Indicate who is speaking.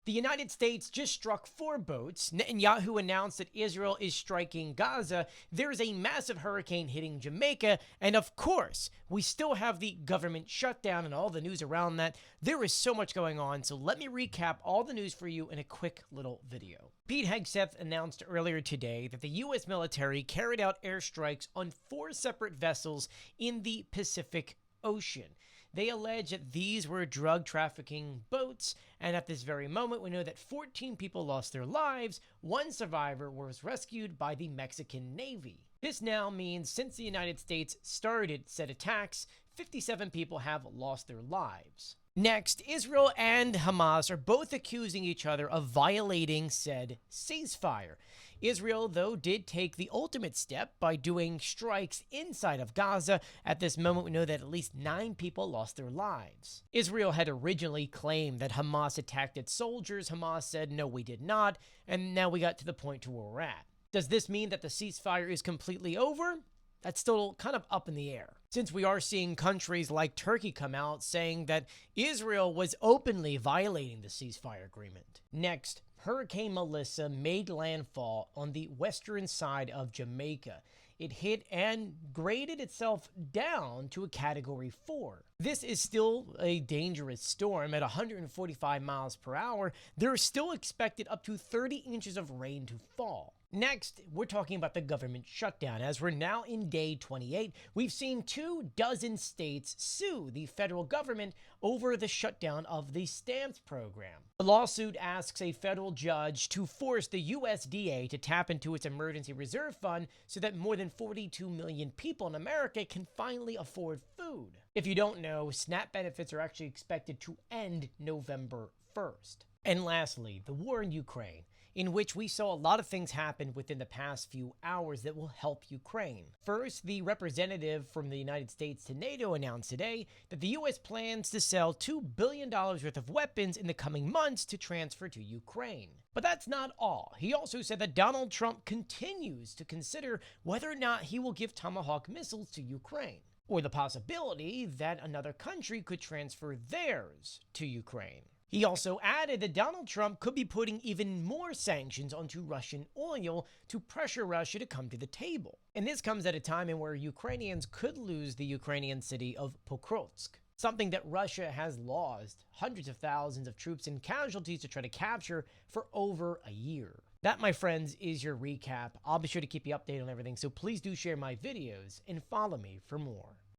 Speaker 1: The United States just struck 4 boats. Netanyahu announced that Israel is striking Gaza. There's a massive hurricane hitting Jamaica. And of course, we still have the government shutdown and all the news around that. There is so much going on. So let me recap all the news for you in a quick little video. Pete Hegseth announced earlier today that the U.S. military carried out airstrikes on 4 separate vessels in the Pacific Ocean. They allege that these were drug trafficking boats, and at this very moment, we know that 14 people lost their lives. 1 survivor was rescued by the Mexican Navy. This now means since the United States started said attacks, 57 people have lost their lives. Next, Israel and Hamas are both accusing each other of violating said ceasefire. Israel, though, did take the ultimate step by doing strikes inside of Gaza. At this moment, we know that at least 9 people lost their lives. Israel had originally claimed that Hamas attacked its soldiers. Hamas said, no, we did not. And now we got to the point to where we're at. Does this mean that the ceasefire is completely over? That's still kind of up in the air, since we are seeing countries like Turkey come out saying that Israel was openly violating the ceasefire agreement. Next, Hurricane Melissa made landfall on the western side of Jamaica. It hit and graded itself down to a Category 4. This is still a dangerous storm at 145 miles per hour. There is still expected up to 30 inches of rain to fall. Next, we're talking about the government shutdown. As we're now in day 28, we've seen 24 states sue the federal government over the shutdown of the stamps program. The lawsuit asks a federal judge to force the USDA to tap into its emergency reserve fund so that more than 42 million people in America can finally afford food. If you don't know, SNAP benefits are actually expected to end November 1st. And lastly, the war in Ukraine, in which we saw a lot of things happen within the past few hours that will help Ukraine. First, the representative from the United States to NATO announced today that the U.S. plans to sell $2 billion worth of weapons in the coming months to transfer to Ukraine. But that's not all. He also said that Donald Trump continues to consider whether or not he will give Tomahawk missiles to Ukraine, or the possibility that another country could transfer theirs to Ukraine. He also added that Donald Trump could be putting even more sanctions onto Russian oil to pressure Russia to come to the table. And this comes at a time in where Ukrainians could lose the Ukrainian city of Pokrovsk, something that Russia has lost hundreds of thousands of troops and casualties to try to capture for over a year. That, my friends, is your recap. I'll be sure to keep you updated on everything, so please do share my videos and follow me for more.